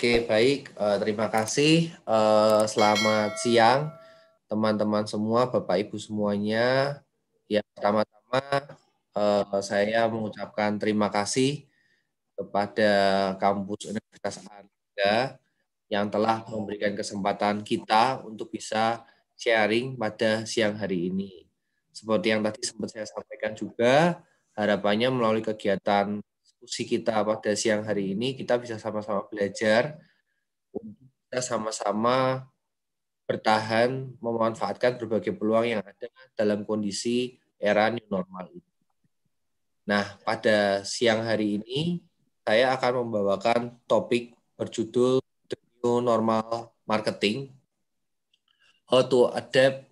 Oke, baik. Terima kasih. Selamat siang, teman-teman semua, Bapak Ibu semuanya. Ya, pertama-tama saya mengucapkan terima kasih kepada Kampus Universitas Airlangga yang telah memberikan kesempatan kita untuk bisa sharing pada siang hari ini. Seperti yang tadi sempat saya sampaikan juga, harapannya melalui kegiatan diskusi kita pada siang hari ini, kita bisa sama-sama belajar untuk kita sama-sama bertahan memanfaatkan berbagai peluang yang ada dalam kondisi era new normal ini. Nah, pada siang hari ini saya akan membawakan topik berjudul The New Normal Marketing, How to Adapt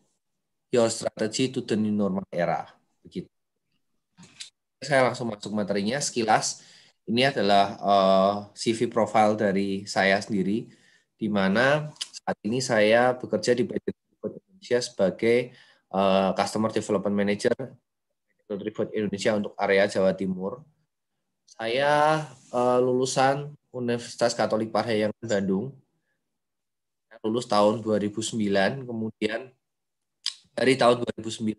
Your Strategy to the New Normal Era. Begitu. Saya langsung masuk materinya sekilas. Ini adalah CV profile dari saya sendiri, di mana saat ini saya bekerja di PT Food Indonesia sebagai Customer Development Manager Food Indonesia untuk area Jawa Timur. Saya lulusan Universitas Katolik Parahyangan Bandung, lulus tahun 2009, kemudian dari tahun 2009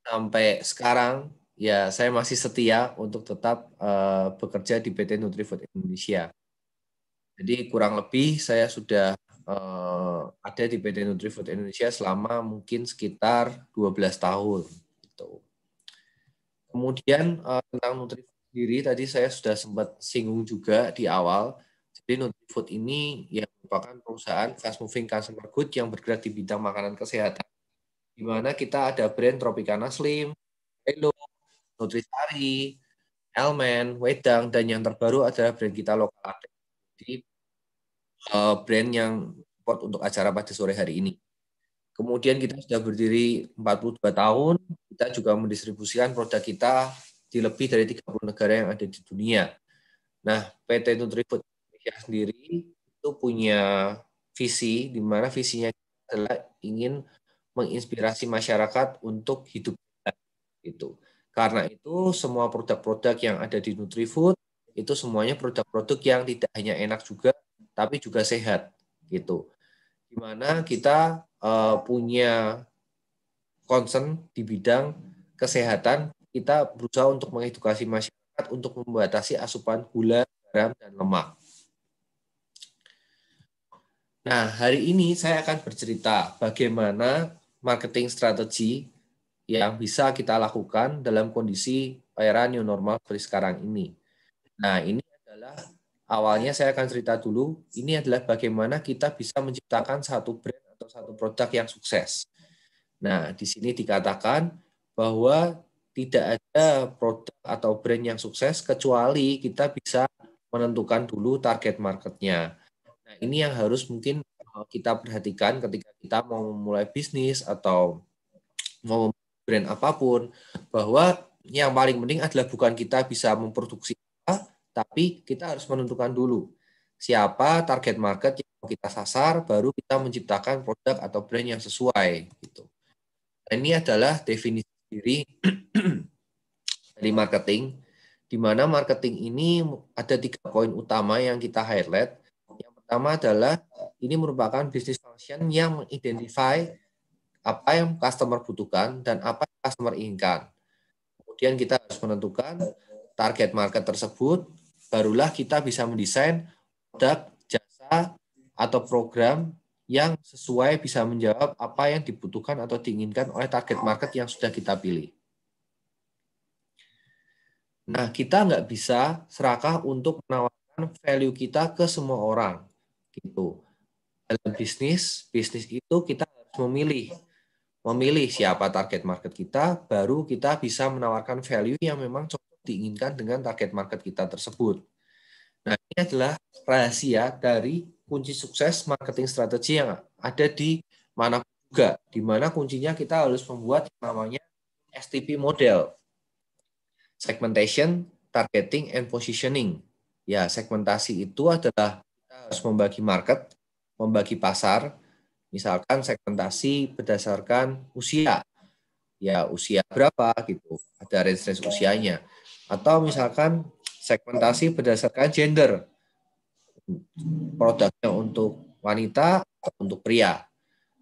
sampai sekarang, ya saya masih setia untuk tetap bekerja di PT Nutrifood Indonesia. Jadi kurang lebih saya sudah ada di PT Nutrifood Indonesia selama mungkin sekitar 12 tahun. Gitu. Kemudian tentang Nutrifood sendiri, tadi saya sudah sempat singgung juga di awal. Jadi Nutrifood ini yang merupakan perusahaan fast moving consumer good yang bergerak di bidang makanan kesehatan. Di mana kita ada brand Tropicana Slim, Hello, Nutrisari, Elmen, Wedang, dan yang terbaru adalah brand kita lokal. Jadi brand yang support untuk acara pada sore hari ini. Kemudian kita sudah berdiri 42 tahun, kita juga mendistribusikan produk kita di lebih dari 30 negara yang ada di dunia. Nah, PT Nutrifood Indonesia sendiri itu punya visi, di mana visinya adalah ingin menginspirasi masyarakat untuk hidup sehat. Gitu. Karena itu semua produk-produk yang ada di Nutrifood itu semuanya produk-produk yang tidak hanya enak juga, tapi juga sehat. Gitu. Di mana kita punya concern di bidang kesehatan, kita berusaha untuk mengedukasi masyarakat untuk membatasi asupan gula, garam, dan lemak. Nah, hari ini saya akan bercerita bagaimana marketing strategi yang bisa kita lakukan dalam kondisi era new normal seperti sekarang ini. Nah, ini adalah awalnya saya akan cerita dulu, ini adalah bagaimana kita bisa menciptakan satu brand atau satu produk yang sukses. Nah, di sini dikatakan bahwa tidak ada produk atau brand yang sukses kecuali kita bisa menentukan dulu target marketnya. Nah, ini yang harus mungkin kita perhatikan ketika kita mau memulai bisnis atau mau brand apapun, bahwa yang paling penting adalah bukan kita bisa memproduksi apa, tapi kita harus menentukan dulu siapa target market yang mau kita sasar, baru kita menciptakan produk atau brand yang sesuai. Gitu. Nah, ini adalah definisi diri dari marketing, di mana marketing ini ada 3 poin utama yang kita highlight. Yang pertama adalah ini merupakan business function yang mengidentify apa yang customer butuhkan dan apa yang customer inginkan. Kemudian kita harus menentukan target market tersebut, barulah kita bisa mendesain produk, jasa, atau program yang sesuai bisa menjawab apa yang dibutuhkan atau diinginkan oleh target market yang sudah kita pilih. Nah, kita nggak bisa serakah untuk menawarkan value kita ke semua orang. Gitu. Dalam bisnis itu kita harus memilih siapa target market kita, baru kita bisa menawarkan value yang memang cocok diinginkan dengan target market kita tersebut. Nah, ini adalah rahasia dari kunci sukses marketing strategi yang ada di mana juga, di mana kuncinya kita harus membuat yang namanya STP model. Segmentation, targeting, and positioning. Ya, segmentasi itu adalah kita harus membagi market, membagi pasar. Misalkan segmentasi berdasarkan usia. Ya, usia berapa gitu. Ada range usianya. Atau misalkan segmentasi berdasarkan gender. produknya untuk wanita atau untuk pria.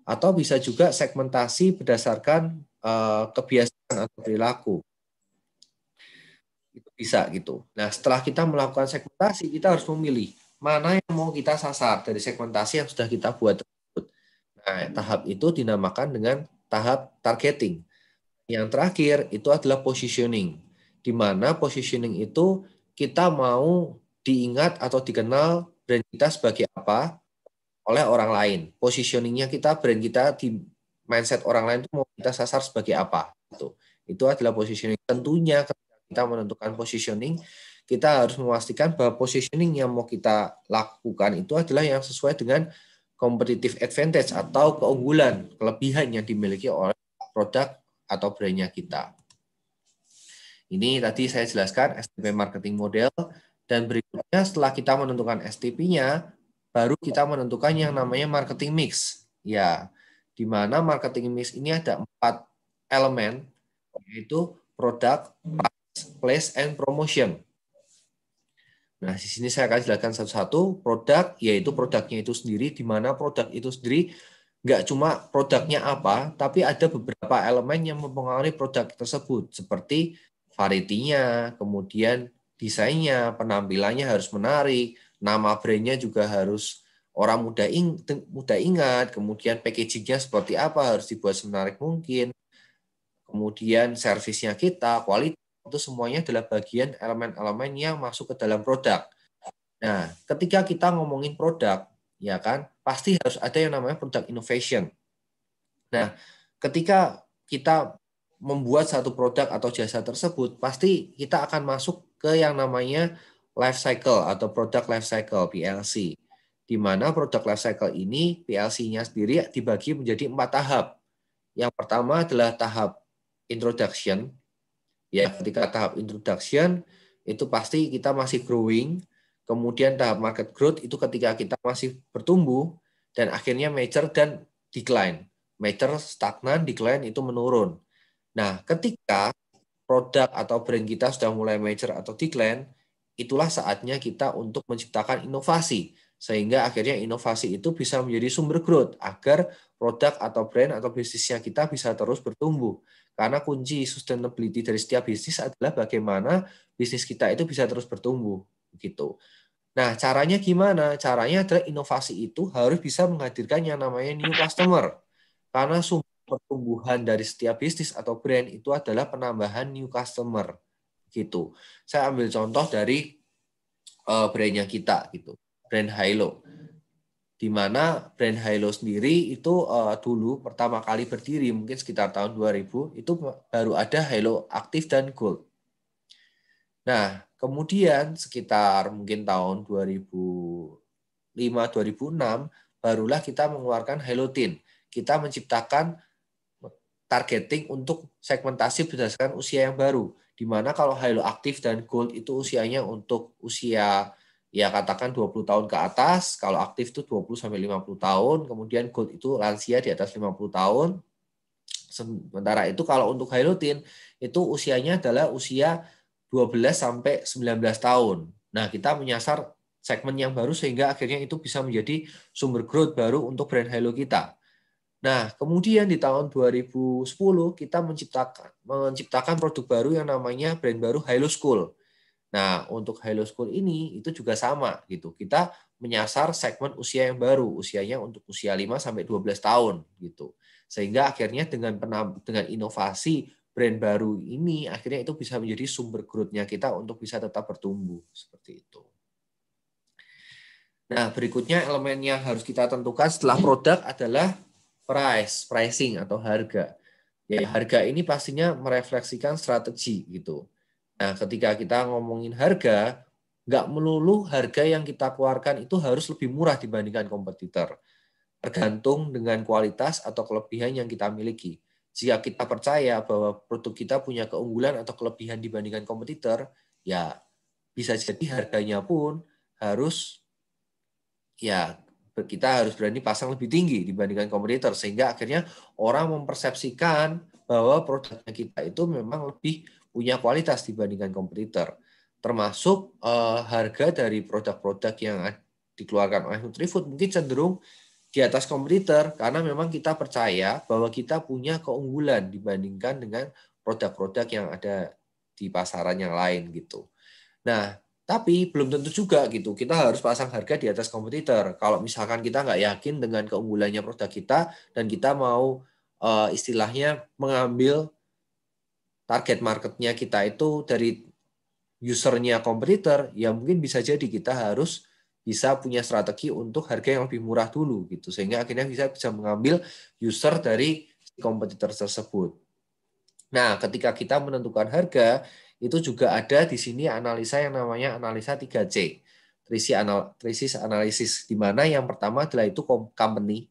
Atau bisa juga segmentasi berdasarkan kebiasaan atau perilaku. Itu bisa gitu. Nah, setelah kita melakukan segmentasi, kita harus memilih mana yang mau kita sasar dari segmentasi yang sudah kita buat tersebut. Nah, tahap itu dinamakan dengan tahap targeting. Yang terakhir itu adalah positioning, di mana positioning itu kita mau diingat atau dikenal brand kita sebagai apa oleh orang lain. Positioningnya kita, brand kita di mindset orang lain itu mau kita sasar sebagai apa. Itu adalah positioning. Tentunya ketika kita menentukan positioning, kita harus memastikan bahwa positioning yang mau kita lakukan itu adalah yang sesuai dengan competitive advantage atau keunggulan, kelebihan yang dimiliki oleh produk atau brandnya kita. Ini tadi saya jelaskan STP marketing model, dan berikutnya setelah kita menentukan STP-nya, baru kita menentukan yang namanya marketing mix. Ya, di mana marketing mix ini ada 4 elemen, yaitu product, price, place, and promotion. Nah, di sini saya akan jelaskan satu-satu. Produk, yaitu produknya itu sendiri, di mana produk itu sendiri nggak cuma produknya apa, tapi ada beberapa elemen yang mempengaruhi produk tersebut, seperti variety-nya, kemudian desainnya, penampilannya harus menarik, nama brandnya juga harus orang mudah ingat, kemudian packaging-nya seperti apa, harus dibuat semenarik mungkin, kemudian servisnya kita, kualitas, itu semuanya adalah bagian elemen-elemen yang masuk ke dalam produk. Nah, ketika kita ngomongin produk, ya kan, pasti harus ada yang namanya product innovation. Nah, ketika kita membuat satu produk atau jasa tersebut, pasti kita akan masuk ke yang namanya life cycle atau product life cycle, PLC. Di mana produk life cycle ini, PLC-nya sendiri dibagi menjadi 4 tahap. Yang pertama adalah tahap introduction. Ya, ketika tahap introduction, itu pasti kita masih growing. Kemudian tahap market growth itu ketika kita masih bertumbuh, dan akhirnya mature dan decline. Mature stagnan, decline itu menurun. Nah, ketika produk atau brand kita sudah mulai mature atau decline, itulah saatnya kita untuk menciptakan inovasi. Sehingga akhirnya inovasi itu bisa menjadi sumber growth agar produk atau brand atau bisnisnya kita bisa terus bertumbuh. Karena kunci sustainability dari setiap bisnis adalah bagaimana bisnis kita itu bisa terus bertumbuh. Gitu. Nah, caranya gimana? Caranya adalah inovasi itu harus bisa menghadirkan yang namanya new customer. Karena sumber pertumbuhan dari setiap bisnis atau brand itu adalah penambahan new customer. Gitu. Saya ambil contoh dari brandnya kita, gitu. Brand Hilo. Di mana brand Hilo sendiri itu dulu pertama kali berdiri mungkin sekitar tahun 2000, itu baru ada Hilo Active dan Gold. Nah, kemudian sekitar mungkin tahun 2005-2006 barulah kita mengeluarkan Hilo Teen. Kita menciptakan targeting untuk segmentasi berdasarkan usia yang baru. Di mana kalau Hilo Active dan Gold itu usianya untuk usia ya katakan 20 tahun ke atas, kalau aktif itu 20 sampai 50 tahun, kemudian Gold itu lansia di atas 50 tahun. Sementara itu kalau untuk Hilo Teen itu usianya adalah usia 12 sampai 19 tahun. Nah, kita menyasar segmen yang baru sehingga akhirnya itu bisa menjadi sumber growth baru untuk brand Hilo kita. Nah, kemudian di tahun 2010 kita menciptakan produk baru yang namanya brand baru Hilo School. Nah, untuk Hilo School ini itu juga sama gitu. Kita menyasar segmen usia yang baru, usianya untuk usia 5 sampai 12 tahun gitu. Sehingga akhirnya dengan inovasi brand baru ini akhirnya itu bisa menjadi sumber growth-nya kita untuk bisa tetap bertumbuh seperti itu. Nah, berikutnya elemen yang harus kita tentukan setelah produk adalah pricing atau harga. Ya, harga ini pastinya merefleksikan strategi gitu. Nah, ketika kita ngomongin harga, nggak melulu harga yang kita keluarkan itu harus lebih murah dibandingkan kompetitor. Tergantung dengan kualitas atau kelebihan yang kita miliki. Jika kita percaya bahwa produk kita punya keunggulan atau kelebihan dibandingkan kompetitor, ya bisa jadi harganya pun harus ya kita harus berani pasang lebih tinggi dibandingkan kompetitor sehingga akhirnya orang mempersepsikan bahwa produknya kita itu memang lebih punya kualitas dibandingkan kompetitor. Termasuk harga dari produk-produk yang dikeluarkan oleh Nutrifood mungkin cenderung di atas kompetitor karena memang kita percaya bahwa kita punya keunggulan dibandingkan dengan produk-produk yang ada di pasaran yang lain gitu. Nah, tapi belum tentu juga gitu. Kita harus pasang harga di atas kompetitor. Kalau misalkan kita nggak yakin dengan keunggulannya produk kita dan kita mau istilahnya mengambil target marketnya kita itu dari usernya kompetitor, ya mungkin bisa jadi kita harus bisa punya strategi untuk harga yang lebih murah dulu gitu, sehingga akhirnya bisa mengambil user dari kompetitor tersebut. Nah, ketika kita menentukan harga, itu juga ada di sini analisa yang namanya analisa 3C. Trisis analisis, di mana yang pertama adalah itu company.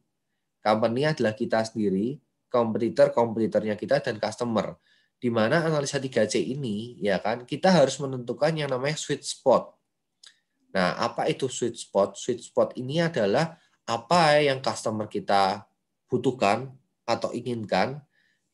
Company adalah kita sendiri, kompetitornya kita, dan customer. Di mana analisa 3C ini, ya kan, kita harus menentukan yang namanya sweet spot. Nah, apa itu sweet spot? Sweet spot ini adalah apa yang customer kita butuhkan atau inginkan,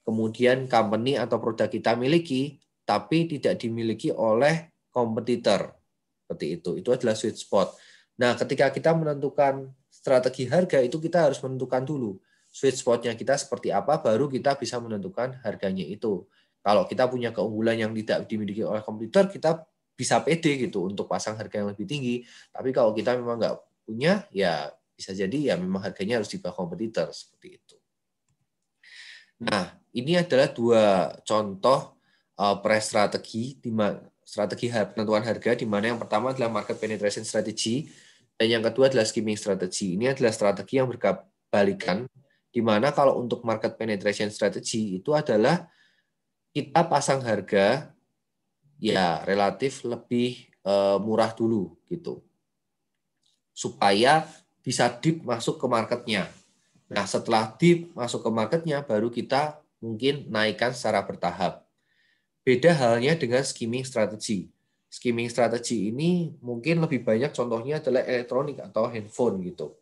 kemudian company atau produk kita miliki, tapi tidak dimiliki oleh kompetitor. Seperti itu. Itu adalah sweet spot. Nah, ketika kita menentukan strategi harga, itu kita harus menentukan dulu sweet spot-nya kita seperti apa, baru kita bisa menentukan harganya itu. Kalau kita punya keunggulan yang tidak dimiliki oleh kompetitor, kita bisa pede gitu untuk pasang harga yang lebih tinggi. Tapi kalau kita memang nggak punya, ya bisa jadi ya memang harganya harus di bawah kompetitor seperti itu. Nah, ini adalah dua contoh price strategi strategi penentuan harga, di mana yang pertama adalah market penetration strategy dan yang kedua adalah skimming strategy. Ini adalah strategi yang berkebalikan, di mana kalau untuk market penetration strategy itu adalah kita pasang harga ya relatif lebih murah dulu gitu, supaya bisa deep masuk ke marketnya. Nah, setelah deep masuk ke marketnya, baru kita mungkin naikkan secara bertahap. Beda halnya dengan skimming strategi. Skimming strategi ini mungkin lebih banyak contohnya adalah elektronik atau handphone gitu.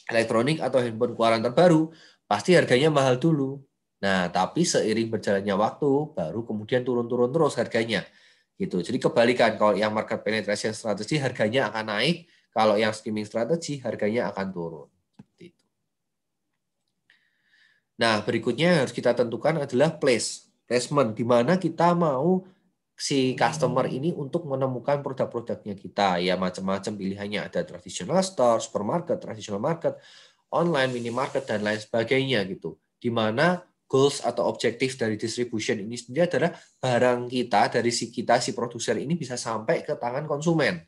Elektronik atau handphone keluaran terbaru pasti harganya mahal dulu. Nah, tapi seiring berjalannya waktu baru kemudian turun-turun terus harganya. Gitu. Jadi kebalikan, kalau yang market penetration strategi harganya akan naik, kalau yang skimming strategi harganya akan turun. Seperti itu. Nah, berikutnya yang harus kita tentukan adalah placement, di mana kita mau si customer ini untuk menemukan produk-produknya kita. Ya, macam-macam pilihannya. Ada traditional store, supermarket, traditional market, online, minimarket, dan lain sebagainya gitu. Di mana goals atau objektif dari distribution ini sendiri adalah barang kita, dari si produser ini bisa sampai ke tangan konsumen.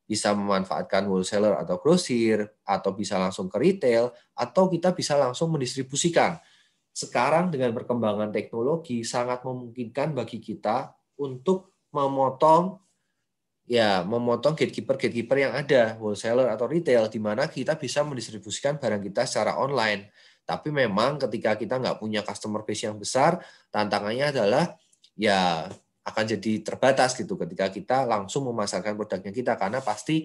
Bisa memanfaatkan wholesaler atau grosir, atau bisa langsung ke retail, atau kita bisa langsung mendistribusikan. Sekarang dengan perkembangan teknologi sangat memungkinkan bagi kita untuk memotong gatekeeper yang ada, wholesaler atau retail, di mana kita bisa mendistribusikan barang kita secara online. Tapi memang ketika kita nggak punya customer base yang besar, tantangannya adalah ya akan jadi terbatas gitu ketika kita langsung memasarkan produknya kita, karena pasti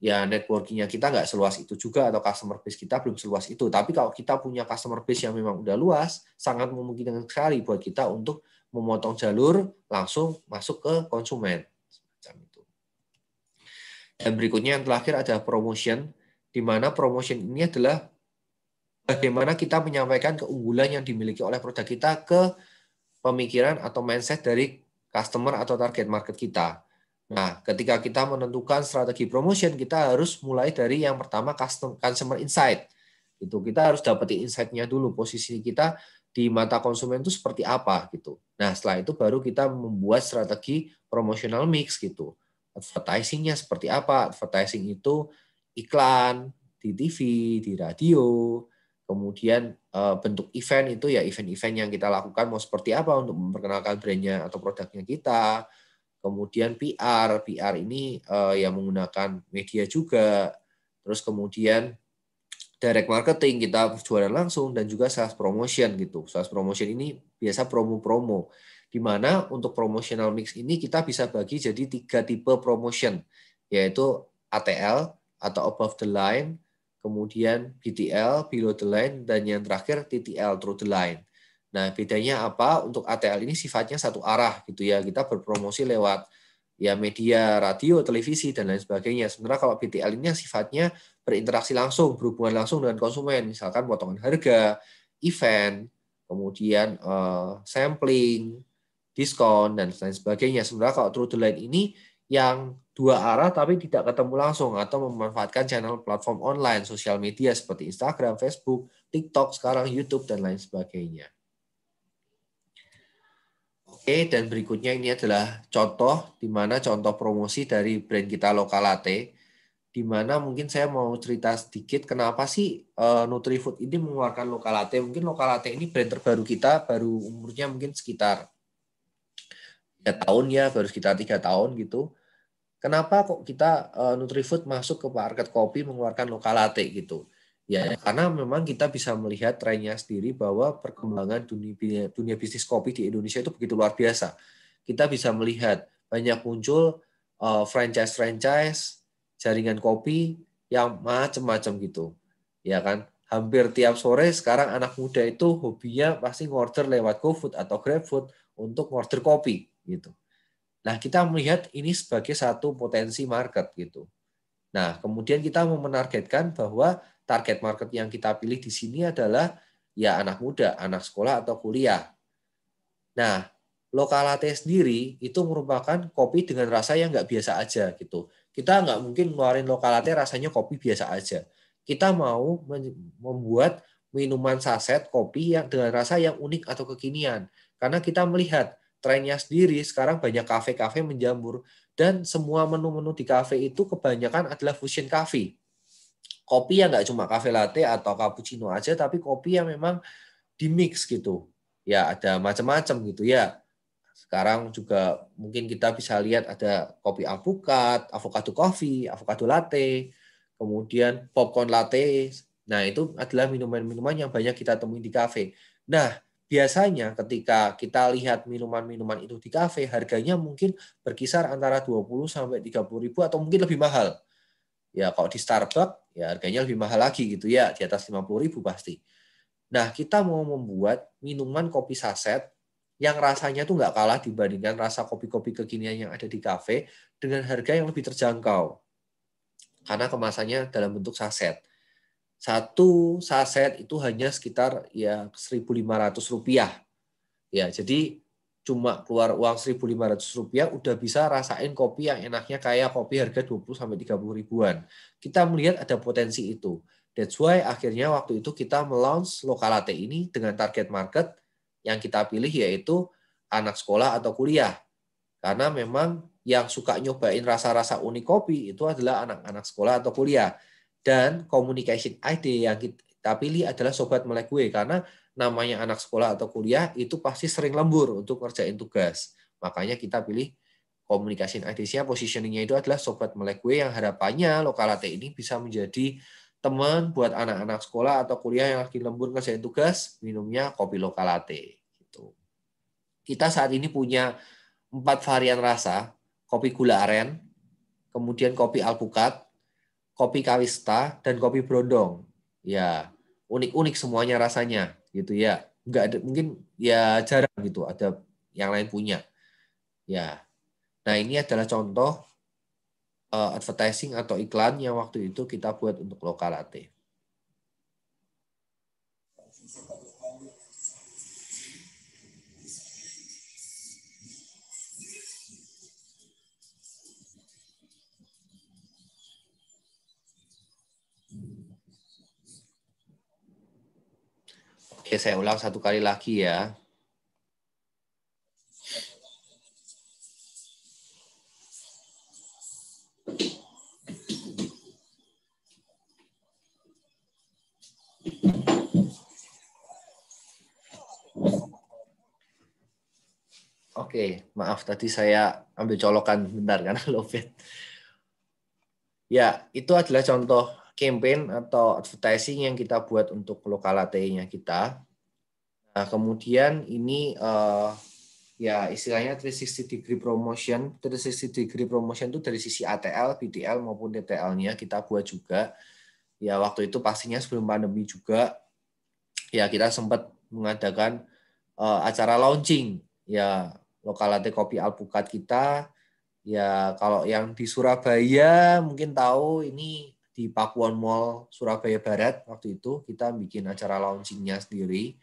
ya networking-nya kita nggak seluas itu juga, atau customer base kita belum seluas itu. Tapi kalau kita punya customer base yang memang udah luas, sangat memungkinkan sekali buat kita untuk memotong jalur langsung masuk ke konsumen. Dan berikutnya yang terakhir ada promotion, di mana promotion ini adalah bagaimana kita menyampaikan keunggulan yang dimiliki oleh produk kita ke pemikiran atau mindset dari customer atau target market kita. Nah, ketika kita menentukan strategi promotion, kita harus mulai dari yang pertama customer insight. Itu kita harus dapetin insight-nya dulu, posisi kita di mata konsumen itu seperti apa gitu. Nah, setelah itu baru kita membuat strategi promotional mix gitu. Advertising-nya seperti apa? Advertising itu iklan di TV, di radio, kemudian bentuk event itu ya event-event yang kita lakukan mau seperti apa untuk memperkenalkan brandnya atau produknya kita. Kemudian PR ini yang menggunakan media juga. Terus kemudian direct marketing, kita jualan langsung, dan juga sales promotion gitu. Sales promotion ini biasa promo-promo, di mana untuk promotional mix ini kita bisa bagi jadi 3 tipe promotion, yaitu ATL atau above the line, kemudian BTL below the line, dan yang terakhir TTL through the line. Nah, bedanya apa? Untuk ATL ini sifatnya satu arah gitu ya. Kita berpromosi lewat ya media radio, televisi dan lain sebagainya. Sementara kalau BTL ini sifatnya berinteraksi langsung, berhubungan langsung dengan konsumen, misalkan potongan harga, event, kemudian sampling, diskon dan lain sebagainya. Sementara kalau True the Line ini yang dua arah tapi tidak ketemu langsung atau memanfaatkan channel platform online, sosial media seperti Instagram, Facebook, TikTok, sekarang YouTube dan lain sebagainya. Oke, dan berikutnya ini adalah contoh di mana contoh promosi dari brand kita Lokalate, di mana mungkin saya mau cerita sedikit kenapa sih Nutrifood ini mengeluarkan Lokalate. Mungkin Lokalate ini brand terbaru kita, baru umurnya mungkin sekitar 3 tahun ya, baru sekitar 3 tahun gitu. Kenapa kok kita Nutrifood masuk ke market kopi mengeluarkan Lokalate gitu? Ya, karena memang kita bisa melihat trennya sendiri bahwa perkembangan dunia bisnis kopi di Indonesia itu begitu luar biasa. Kita bisa melihat banyak muncul franchise-franchise, jaringan kopi yang macam-macam gitu. Ya kan? Hampir tiap sore sekarang anak muda itu hobinya pasti ngorder lewat GoFood atau GrabFood untuk ngorder kopi gitu. Nah, kita melihat ini sebagai satu potensi market gitu. Nah, kemudian kita mau menargetkan bahwa target market yang kita pilih di sini adalah ya anak muda, anak sekolah atau kuliah. Nah, Lokalate sendiri itu merupakan kopi dengan rasa yang nggak biasa aja gitu. Kita nggak mungkin ngeluarin Lokalate rasanya kopi biasa aja. Kita mau membuat minuman saset kopi yang dengan rasa yang unik atau kekinian. Karena kita melihat trennya sendiri sekarang banyak kafe-kafe menjamur dan semua menu-menu di kafe itu kebanyakan adalah fusion coffee. Kopi yang nggak cuma cafe latte atau cappuccino aja, tapi kopi yang memang dimix gitu. Ya ada macam-macam gitu ya. Sekarang juga mungkin kita bisa lihat ada kopi alpukat, avocado coffee, avocado latte, kemudian popcorn latte. Nah, itu adalah minuman-minuman yang banyak kita temui di kafe. Nah, biasanya ketika kita lihat minuman-minuman itu di kafe, harganya mungkin berkisar antara 20 sampai 30 ribu atau mungkin lebih mahal. Ya, kalau di Starbucks, ya harganya lebih mahal lagi gitu ya, di atas 50 ribu pasti. Nah, kita mau membuat minuman kopi saset yang rasanya tuh nggak kalah dibandingkan rasa kopi-kopi kekinian yang ada di kafe dengan harga yang lebih terjangkau. Karena kemasannya dalam bentuk saset. Satu saset itu hanya sekitar ya Rp1.500. Ya, jadi cuma keluar uang Rp1.500 udah bisa rasain kopi yang enaknya kayak kopi harga 20 sampai 30 ribuan. Kita melihat ada potensi itu. That's why akhirnya waktu itu kita melaunch Lokalate ini dengan target market yang kita pilih yaitu anak sekolah atau kuliah. Karena memang yang suka nyobain rasa-rasa unik kopi itu adalah anak-anak sekolah atau kuliah. Dan communication ID yang kita pilih adalah Sobat Melek Gue. Karena namanya anak sekolah atau kuliah itu pasti sering lembur untuk ngerjain tugas. Makanya kita pilih communication ID-nya, positioning-nya itu adalah Sobat Melek Gue yang harapannya Lokalate ini bisa menjadi teman buat anak-anak sekolah atau kuliah yang lagi lembur ngerjain tugas, minumnya kopi Lokalate. Gitu. Kita saat ini punya 4 varian rasa, kopi gula aren, kemudian kopi alpukat, kopi kawista, dan kopi brondong. Ya, unik-unik semuanya rasanya, gitu ya. Enggak ada, mungkin ya jarang gitu, ada yang lain punya. Ya, nah ini adalah contoh advertising atau iklan yang waktu itu kita buat untuk Lokalate. Oke, saya ulang satu kali lagi ya. Oke, maaf tadi saya ambil colokan bentar karena lowbat. Ya, itu adalah contoh campaign atau advertising yang kita buat untuk Lokalate-nya kita. Nah, kemudian ini ya istilahnya 360 degree promotion. 360 degree promotion itu dari sisi ATL, BTL maupun TTL-nya kita buat juga. Ya, waktu itu pastinya sebelum pandemi juga ya kita sempat mengadakan acara launching ya Lokalate Kopi Alpukat kita Ya, kalau yang di Surabaya mungkin tahu ini di Pakuan Mall Surabaya Barat waktu itu kita bikin acara launchingnya sendiri.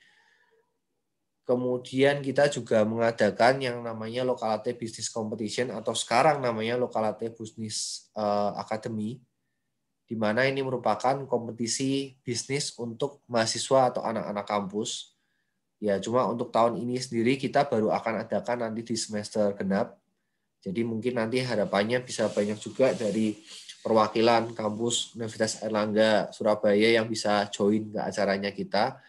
Kemudian kita juga mengadakan yang namanya Lokalate Business Competition atau sekarang namanya Lokalate Business Academy, di mana ini merupakan kompetisi bisnis untuk mahasiswa atau anak-anak kampus. Ya, cuma untuk tahun ini sendiri kita baru akan adakan nanti di semester genap. Jadi mungkin nanti harapannya bisa banyak juga dari perwakilan kampus Universitas Airlangga Surabaya yang bisa join ke acaranya kita.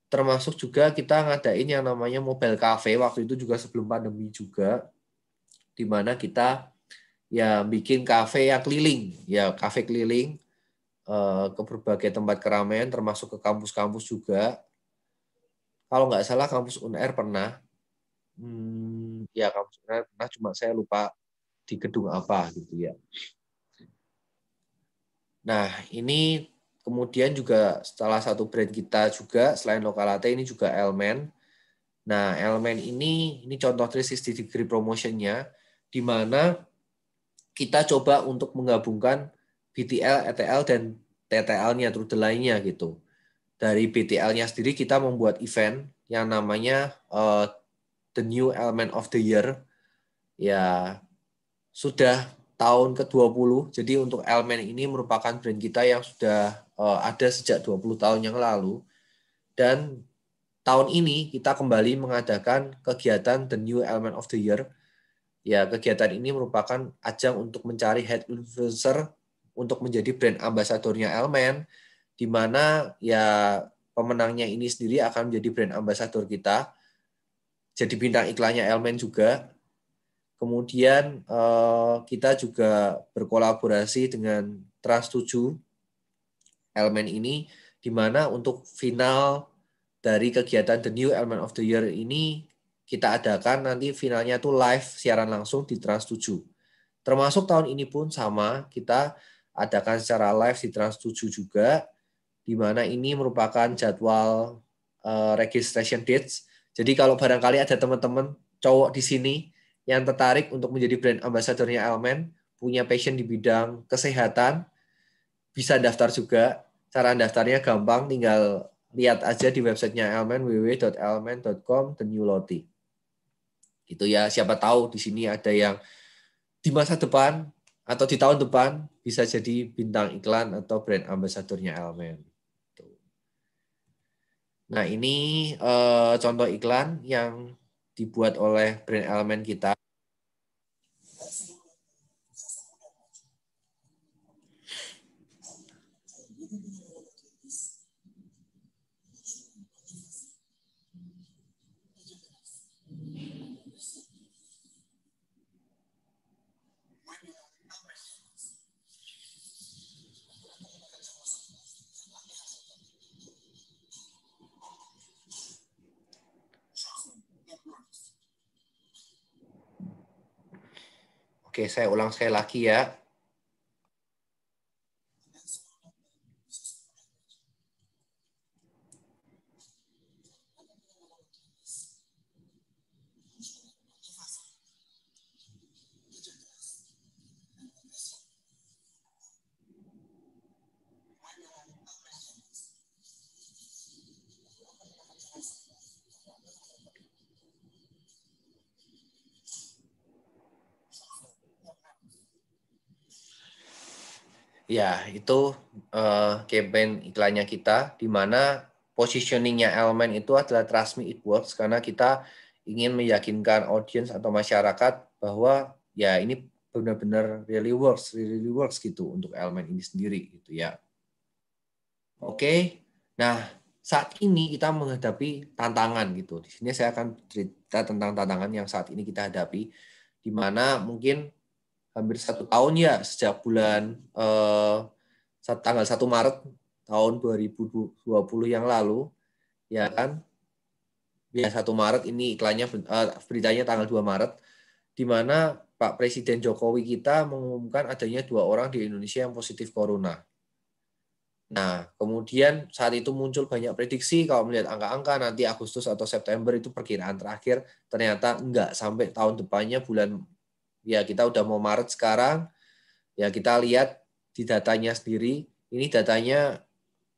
Termasuk juga kita ngadain yang namanya Mobile Cafe waktu itu juga sebelum pandemi juga, di mana kita ya bikin kafe yang keliling, ya kafe keliling ke berbagai tempat keramaian, termasuk ke kampus-kampus juga. Kalau nggak salah kampus UNR pernah, ya kampus UNR pernah, cuma saya lupa di gedung apa gitu ya. Nah, ini kemudian juga salah satu brand kita juga selain Lokalate ini juga Elmen. Nah, Elmen ini contoh 360 degree promotion-nya, di mana kita coba untuk menggabungkan BTL, ETL, dan TTL-nya, true lainnya gitu. Dari BTL-nya sendiri kita membuat event yang namanya The New Element of the Year. Ya, sudah tahun ke-20. Jadi untuk Elmen ini merupakan brand kita yang sudah ada sejak 20 tahun yang lalu. Dan tahun ini kita kembali mengadakan kegiatan The New Element of the Year. Ya, kegiatan ini merupakan ajang untuk mencari head influencer untuk menjadi brand ambasadornya Elmen, di mana ya pemenangnya ini sendiri akan menjadi brand ambasador kita. Jadi bintang iklannya Elmen juga. Kemudian kita juga berkolaborasi dengan Trans 7 Elmen ini, di mana untuk final dari kegiatan The New Element of the Year ini kita adakan nanti finalnya tuh live siaran langsung di Trans 7. Termasuk tahun ini pun sama, kita adakan secara live di Trans 7 juga, di mana ini merupakan jadwal registration dates. Jadi kalau barangkali ada teman-teman cowok di sini yang tertarik untuk menjadi brand ambassadornya Elmen, punya passion di bidang kesehatan, bisa daftar juga. Cara daftarnya gampang, tinggal lihat aja di websitenya Elmen, www.elmen.com, The New Loti. Itu ya, siapa tahu di sini ada yang di masa depan atau di tahun depan bisa jadi bintang iklan atau brand ambasadornya Elmen. Nah, ini contoh iklan yang dibuat oleh brand Elmen kita. Oke, saya ulang sekali lagi ya. Ya, itu campaign iklannya kita, di mana positioningnya Elmen itu adalah Trust Me It Works, karena kita ingin meyakinkan audiens atau masyarakat bahwa ya ini benar-benar really works gitu untuk Elmen ini sendiri gitu ya. Oke, nah saat ini kita menghadapi tantangan gitu. Di sini saya akan cerita tentang tantangan yang saat ini kita hadapi, di mana mungkin hampir 1 tahun ya sejak bulan tanggal 1 Maret tahun 2020 yang lalu, ya kan? Ya 1 Maret ini iklannya beritanya tanggal 2 Maret, di mana Pak Presiden Jokowi kita mengumumkan adanya 2 orang di Indonesia yang positif corona. Nah, kemudian saat itu muncul banyak prediksi kalau melihat angka-angka nanti Agustus atau September itu perkiraan terakhir, ternyata enggak, sampai tahun depannya bulan Ya, kita udah mau Maret sekarang. Ya, kita lihat di datanya sendiri. Ini datanya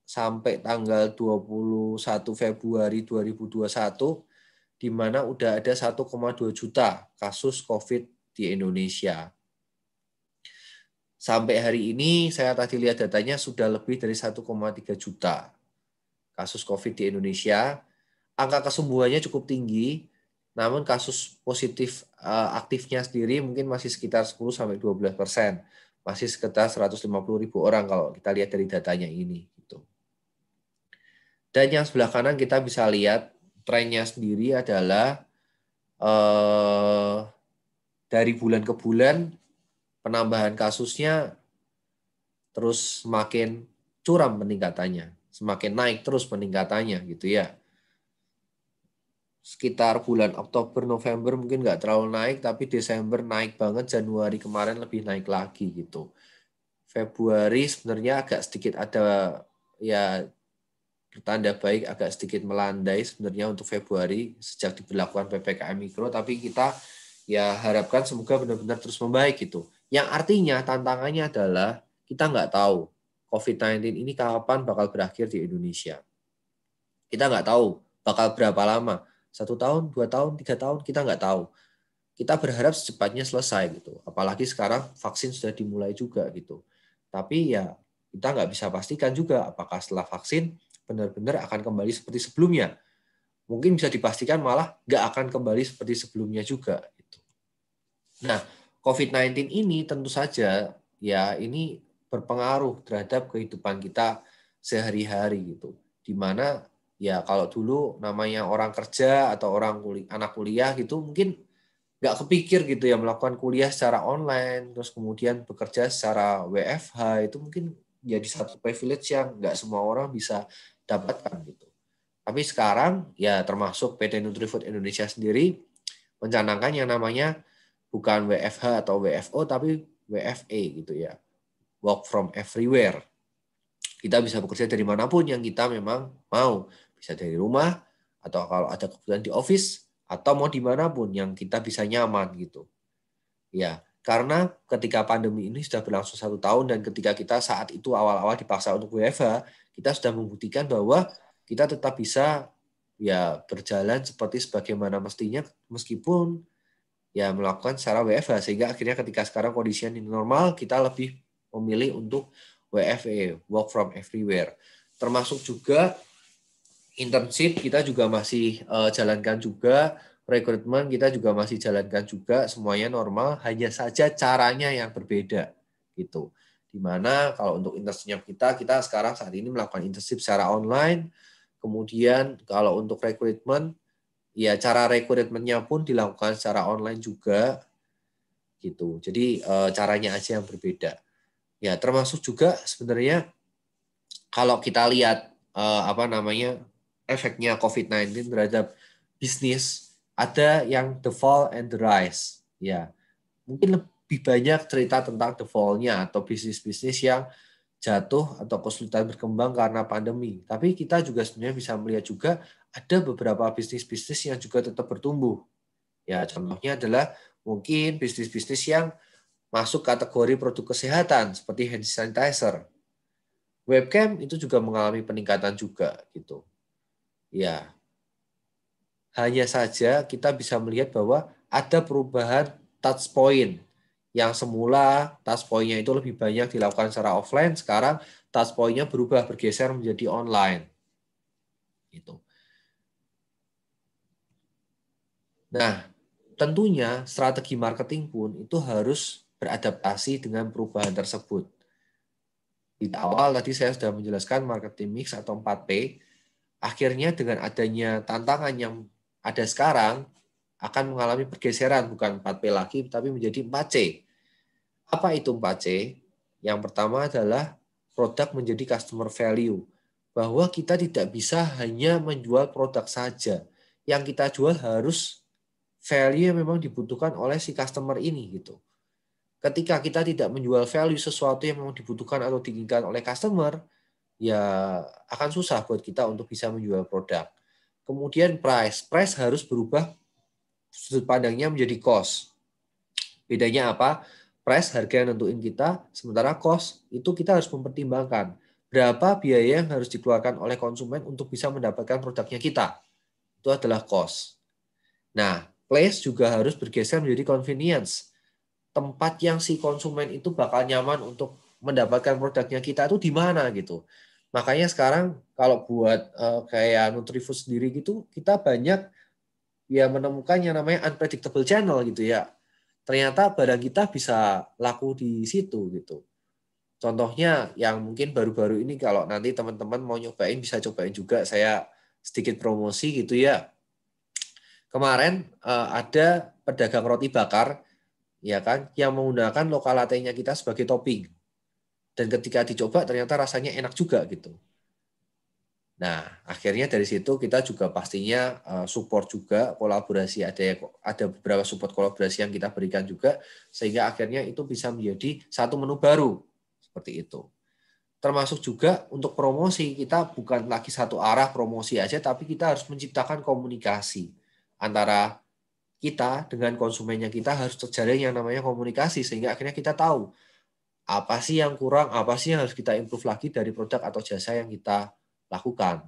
sampai tanggal 21 Februari 2021, di mana udah ada 1,2 juta kasus COVID di Indonesia. Sampai hari ini, saya tadi lihat datanya sudah lebih dari 1,3 juta kasus COVID di Indonesia. Angka kesembuhannya cukup tinggi, namun kasus positif aktifnya sendiri mungkin masih sekitar 10-12%. Masih sekitar 150.000 orang kalau kita lihat dari datanya ini. Gitu. Dan yang sebelah kanan kita bisa lihat trennya sendiri adalah dari bulan ke bulan penambahan kasusnya terus semakin curam peningkatannya, semakin naik terus peningkatannya gitu ya. Sekitar bulan Oktober, November mungkin nggak terlalu naik, tapi Desember naik banget, Januari kemarin lebih naik lagi gitu. Februari sebenarnya agak sedikit ada ya tanda baik, agak sedikit melandai sebenarnya untuk Februari sejak diberlakukan PPKM Mikro, tapi kita ya harapkan semoga benar-benar terus membaik gitu. Yang artinya tantangannya adalah kita nggak tahu COVID-19 ini kapan bakal berakhir di Indonesia. Kita nggak tahu bakal berapa lama. 1 tahun, 2 tahun, 3 tahun, kita nggak tahu. Kita berharap secepatnya selesai gitu. Apalagi sekarang vaksin sudah dimulai juga gitu. Tapi ya kita nggak bisa pastikan juga apakah setelah vaksin benar-benar akan kembali seperti sebelumnya. Mungkin bisa dipastikan malah nggak akan kembali seperti sebelumnya juga. Gitu. Nah, COVID-19 ini tentu saja ya ini berpengaruh terhadap kehidupan kita sehari-hari gitu. Di mana ya kalau dulu namanya orang kerja atau anak kuliah gitu mungkin nggak kepikir gitu ya melakukan kuliah secara online, terus kemudian bekerja secara WFH, itu mungkin jadi satu privilege yang nggak semua orang bisa dapatkan gitu. Tapi sekarang ya termasuk PT Nutrifood Indonesia sendiri mencanangkan yang namanya bukan WFH atau WFO tapi WFE gitu ya, work from everywhere. Kita bisa bekerja dari manapun yang kita memang mau, bisa dari rumah atau kalau ada kebutuhan di office atau mau dimanapun yang kita bisa nyaman gitu. Ya, karena ketika pandemi ini sudah berlangsung 1 tahun dan ketika kita saat itu awal-awal dipaksa untuk WFH, kita sudah membuktikan bahwa kita tetap bisa ya berjalan seperti sebagaimana mestinya meskipun ya melakukan secara WFH, sehingga akhirnya ketika sekarang kondisinya ini normal, kita lebih memilih untuk WFE, work from everywhere. Termasuk juga internship kita juga masih jalankan juga, rekrutmen kita juga masih jalankan juga, semuanya normal, hanya saja caranya yang berbeda gitu. Dimana kalau untuk internship kita sekarang saat ini melakukan internship secara online, kemudian kalau untuk rekrutmen, ya cara rekrutmennya pun dilakukan secara online juga gitu. Jadi caranya aja yang berbeda. Ya termasuk juga sebenarnya kalau kita lihat efeknya COVID-19 terhadap bisnis, ada yang the fall and the rise. Ya, mungkin lebih banyak cerita tentang the fall-nya atau bisnis-bisnis yang jatuh atau kesulitan berkembang karena pandemi. Tapi kita juga sebenarnya bisa melihat juga ada beberapa bisnis-bisnis yang juga tetap bertumbuh. Ya, contohnya adalah mungkin bisnis-bisnis yang masuk kategori produk kesehatan seperti hand sanitizer. Webcam itu juga mengalami peningkatan juga gitu. Ya, hanya saja kita bisa melihat bahwa ada perubahan touch point yang semula touch point-nya itu lebih banyak dilakukan secara offline, sekarang touch point-nya berubah bergeser menjadi online. Gitu. Nah, tentunya strategi marketing pun itu harus beradaptasi dengan perubahan tersebut. Di awal tadi saya sudah menjelaskan marketing mix atau 4P. Akhirnya dengan adanya tantangan yang ada sekarang akan mengalami pergeseran bukan 4P lagi tapi menjadi 4C. Apa itu 4C? Yang pertama adalah produk menjadi customer value. Bahwa kita tidak bisa hanya menjual produk saja. Yang kita jual harus value yang memang dibutuhkan oleh si customer ini gitu. Ketika kita tidak menjual value sesuatu yang memang dibutuhkan atau diinginkan oleh customer, ya akan susah buat kita untuk bisa menjual produk. Kemudian price harus berubah sudut pandangnya menjadi cost. Bedanya apa? Price, harga yang nentuin kita, sementara cost itu kita harus mempertimbangkan berapa biaya yang harus dikeluarkan oleh konsumen untuk bisa mendapatkan produknya kita. Itu adalah cost. Nah, place juga harus bergeser menjadi convenience. Tempat yang si konsumen itu bakal nyaman untuk mendapatkan produknya kita itu di mana gitu. Makanya sekarang kalau buat kayak Nutrifood sendiri gitu, kita banyak ya menemukan yang namanya unpredictable channel gitu ya. Ternyata barang kita bisa laku di situ gitu. Contohnya yang mungkin baru-baru ini kalau nanti teman-teman mau nyobain bisa cobain juga, saya sedikit promosi gitu ya. Kemarin ada pedagang roti bakar ya kan yang menggunakan lokal latte-nya kita sebagai topping. Dan ketika dicoba ternyata rasanya enak juga gitu. Nah, akhirnya dari situ kita juga pastinya support juga kolaborasi, ada beberapa support kolaborasi yang kita berikan juga sehingga akhirnya itu bisa menjadi satu menu baru seperti itu. Termasuk juga untuk promosi, kita bukan lagi satu arah promosi aja, tapi kita harus menciptakan komunikasi antara kita dengan konsumennya. Kita harus terjalin yang namanya komunikasi sehingga akhirnya kita tahu apa sih yang kurang, apa sih yang harus kita improve lagi dari produk atau jasa yang kita lakukan.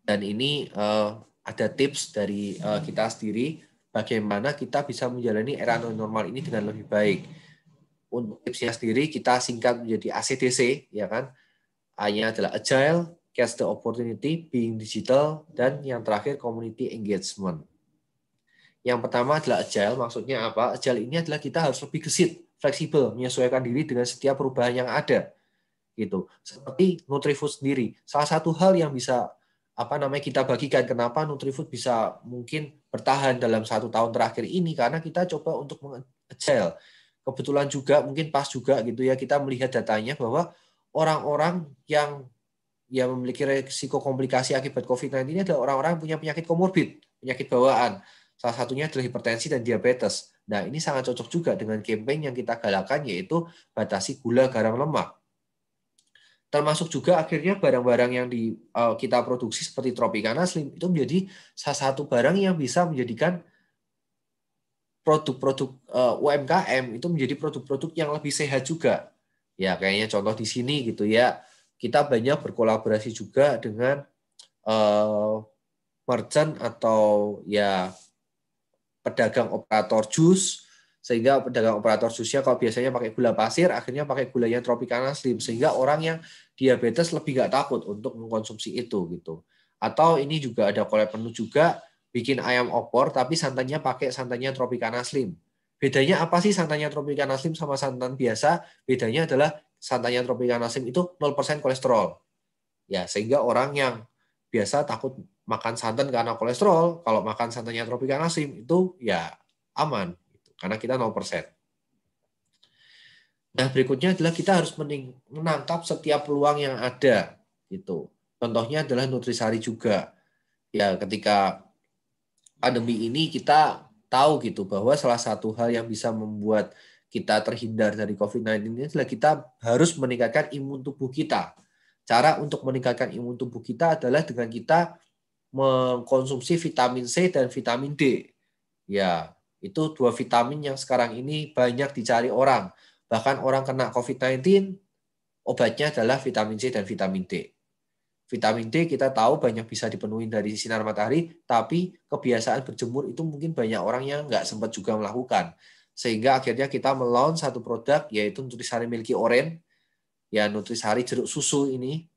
Dan ini ada tips dari kita sendiri bagaimana kita bisa menjalani era normal ini dengan lebih baik. Untuk tipsnya sendiri kita singkat menjadi ACDC, ya kan? A-nya adalah Agile, Catch the Opportunity, Being Digital, dan yang terakhir Community Engagement. Yang pertama adalah Agile, maksudnya apa? Agile ini adalah kita harus lebih gesit, fleksibel, menyesuaikan diri dengan setiap perubahan yang ada. Gitu. Seperti Nutrifood sendiri. Salah satu hal yang bisa kita bagikan kenapa Nutrifood bisa mungkin bertahan dalam 1 tahun terakhir ini karena kita coba untuk meng-agile. Kebetulan juga mungkin pas juga gitu ya kita melihat datanya bahwa orang-orang yang memiliki risiko komplikasi akibat COVID-19 ini adalah orang-orang yang punya penyakit komorbid, penyakit bawaan. Salah satunya adalah hipertensi dan diabetes. Nah, ini sangat cocok juga dengan campaign yang kita galakkan yaitu batasi gula, garam, lemak. Termasuk juga akhirnya barang-barang yang kita produksi seperti Tropicana Slim itu menjadi salah satu barang yang bisa menjadikan produk-produk UMKM itu menjadi produk-produk yang lebih sehat juga. Ya, kayaknya contoh di sini gitu ya. Kita banyak berkolaborasi juga dengan merchant atau ya pedagang operator jus, sehingga pedagang operator jusnya kalau biasanya pakai gula pasir, akhirnya pakai gulanya Tropicana Slim, sehingga orang yang diabetes lebih nggak takut untuk mengkonsumsi itu gitu. Atau ini juga ada collab menu juga, bikin ayam opor tapi santannya pakai santannya Tropicana Slim. Bedanya apa sih santannya Tropicana Slim sama santan biasa? Bedanya adalah santannya Tropicana Slim itu 0% kolesterol. Ya, sehingga orang yang biasa takut makan santan karena kolesterol, kalau makan santannya Tropicana Slim itu ya aman gitu, karena kita 0%. Nah, berikutnya adalah kita harus menangkap setiap peluang yang ada gitu. Contohnya adalah Nutrisari juga. Ya, ketika pandemi ini kita tahu gitu bahwa salah satu hal yang bisa membuat kita terhindar dari COVID-19 ini adalah kita harus meningkatkan imun tubuh kita. Cara untuk meningkatkan imun tubuh kita adalah dengan kita mengkonsumsi vitamin C dan vitamin D. Ya, itu dua vitamin yang sekarang ini banyak dicari orang. Bahkan orang kena COVID-19, obatnya adalah vitamin C dan vitamin D. Vitamin D kita tahu banyak bisa dipenuhi dari sinar matahari, tapi kebiasaan berjemur itu mungkin banyak orang yang nggak sempat juga melakukan. Sehingga akhirnya kita melaunch satu produk, yaitu Nutrisari Milky Orange, ya Nutrisari jeruk susu ini,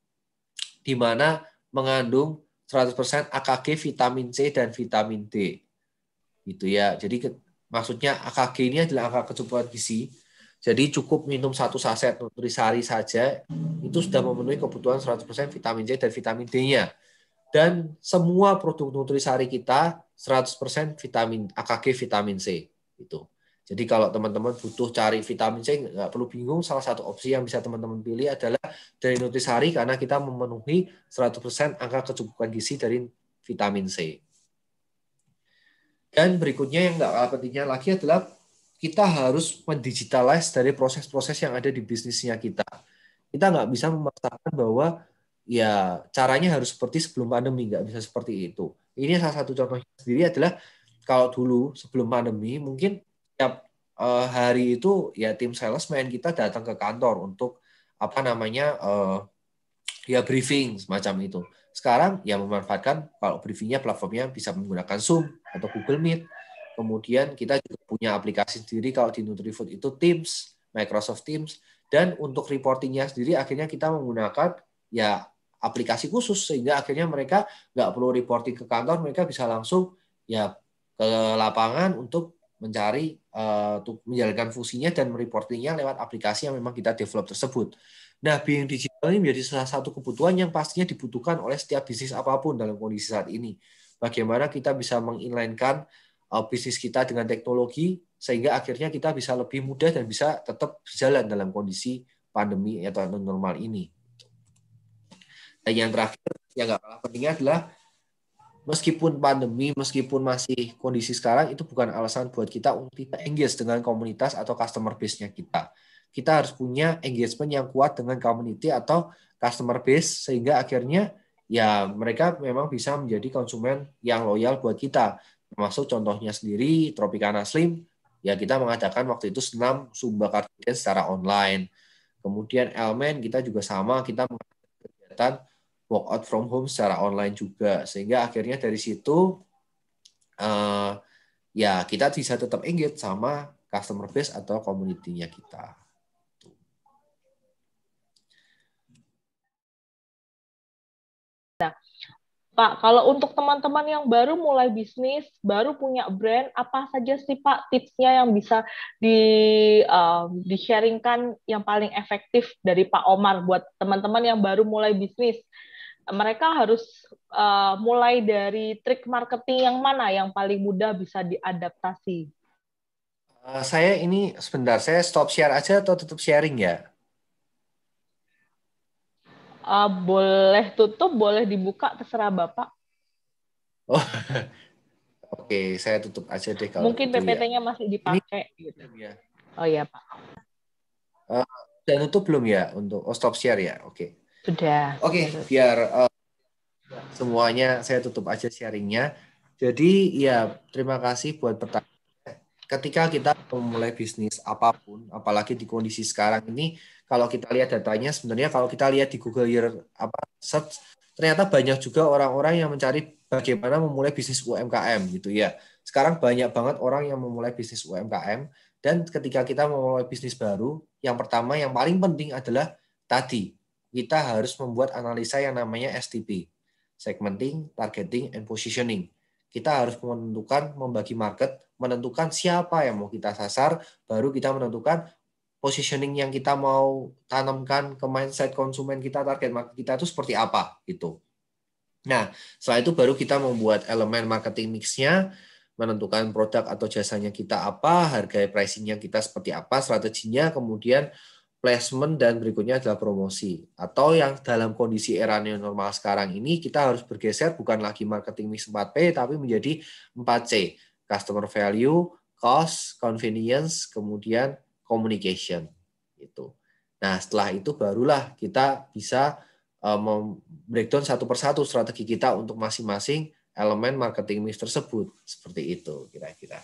di mana mengandung 100% AKG, vitamin C, dan vitamin D. Gitu ya. Jadi maksudnya AKG ini adalah angka kecukupan gizi. Jadi cukup minum satu saset Nutrisari saja, itu sudah memenuhi kebutuhan 100% vitamin C dan vitamin D-nya. Dan semua produk Nutrisari kita 100% vitamin AKG, vitamin C. Itu. Jadi kalau teman-teman butuh cari vitamin C, nggak perlu bingung. Salah satu opsi yang bisa teman-teman pilih adalah dari Nutrisari karena kita memenuhi 100% angka kecukupan gizi dari vitamin C. Dan berikutnya yang nggak kalah pentingnya lagi adalah kita harus mendigitalize dari proses-proses yang ada di bisnisnya kita. Kita nggak bisa memaksakan bahwa ya caranya harus seperti sebelum pandemi, nggak bisa seperti itu. Ini salah satu contohnya sendiri adalah kalau dulu sebelum pandemi mungkin tiap hari itu ya tim salesman kita datang ke kantor untuk apa namanya ya briefing semacam itu. Sekarang ya memanfaatkan kalau briefingnya platformnya bisa menggunakan Zoom atau Google Meet. Kemudian kita juga punya aplikasi sendiri kalau di Nutrifood itu Teams, Microsoft Teams. Dan untuk reportingnya sendiri akhirnya kita menggunakan ya aplikasi khusus sehingga akhirnya mereka nggak perlu reporting ke kantor, mereka bisa langsung ya ke lapangan untuk mencari untuk menjalankan fungsinya dan mereportingnya lewat aplikasi yang memang kita develop tersebut. Nah, being digital ini menjadi salah satu kebutuhan yang pastinya dibutuhkan oleh setiap bisnis apapun dalam kondisi saat ini. Bagaimana kita bisa menginline-kan bisnis kita dengan teknologi sehingga akhirnya kita bisa lebih mudah dan bisa tetap berjalan dalam kondisi pandemi atau normal ini. Dan yang terakhir, yang nggak kalah pentingnya adalah meskipun pandemi, meskipun masih kondisi sekarang, itu bukan alasan buat kita untuk tidak engage dengan komunitas atau customer base-nya kita. Kita harus punya engagement yang kuat dengan community atau customer base, sehingga akhirnya ya mereka memang bisa menjadi konsumen yang loyal buat kita. Termasuk contohnya sendiri, Tropicana Slim, ya kita mengadakan waktu itu senam Zumba Cardio secara online. Kemudian Elmen, kita juga sama, kita mengadakan kegiatan workout from home secara online juga, sehingga akhirnya dari situ ya kita bisa tetap engage sama customer base atau community-nya kita. Pak, kalau untuk teman-teman yang baru mulai bisnis, baru punya brand, apa saja sih Pak tipsnya yang bisa di-sharingkan yang paling efektif dari Pak Omar buat teman-teman yang baru mulai bisnis? Mereka harus mulai dari trik marketing yang mana yang paling mudah bisa diadaptasi? Saya ini sebentar, saya stop share aja atau tetap sharing ya? Boleh tutup, boleh dibuka, terserah Bapak. Oh, oke, saya tutup aja deh kalau Mungkin gitu ya. PPT-nya masih Ini dipakai gitu. ya. Oh iya Pak. Dan tutup belum ya untuk stop share ya? Oke. Sudah. Oke, biar semuanya saya tutup aja sharingnya. Jadi ya terima kasih buat pertanyaan. Ketika kita memulai bisnis apapun, apalagi di kondisi sekarang ini, kalau kita lihat datanya, sebenarnya kalau kita lihat di Google Year search, ternyata banyak juga orang-orang yang mencari bagaimana memulai bisnis UMKM gitu ya. Sekarang banyak banget orang yang memulai bisnis UMKM, dan ketika kita memulai bisnis baru, yang pertama yang paling penting adalah tadi kita harus membuat analisa yang namanya STP, segmenting, targeting, and positioning. Kita harus menentukan, membagi market, menentukan siapa yang mau kita sasar, baru kita menentukan positioning yang kita mau tanamkan ke mindset konsumen kita, target market kita itu seperti apa gitu. Nah, setelah itu baru kita membuat elemen marketing mix-nya, menentukan produk atau jasanya kita apa, harga pricing-nya kita seperti apa, strateginya, kemudian placement, dan berikutnya adalah promosi. Atau yang dalam kondisi era new normal sekarang ini, kita harus bergeser bukan lagi marketing mix 4P, tapi menjadi 4C. Customer value, cost, convenience, kemudian communication. Gitu. Nah, setelah itu barulah kita bisa breakdown satu persatu strategi kita untuk masing-masing elemen marketing mix tersebut. Seperti itu kira-kira.